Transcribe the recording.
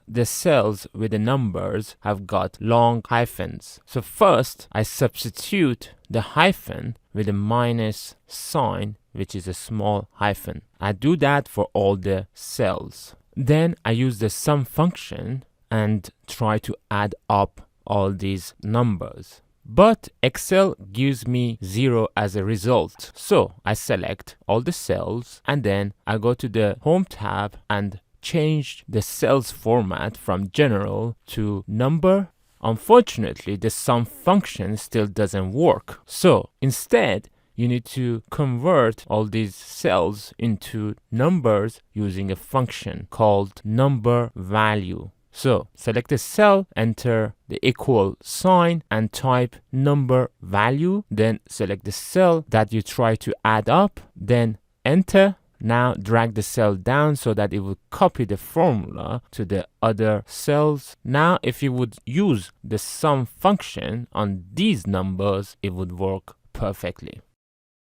the cells with the numbers have got long hyphens. So first I substitute the hyphen with a minus sign, which is a small hyphen. I do that for all the cells. Then I use the sum function and try to add up all these numbers. But Excel gives me 0 as a result. So I select all the cells and then I go to the Home tab and change the cells format from general to number. Unfortunately, the sum function still doesn't work. So instead, you need to convert all these cells into numbers using a function called NUMBERVALUE. So select a cell, enter the equal sign and type NUMBERVALUE. Then select the cell that you try to add up, then enter. Now drag the cell down so that it will copy the formula to the other cells. Now if you would use the sum function on these numbers, it would work perfectly.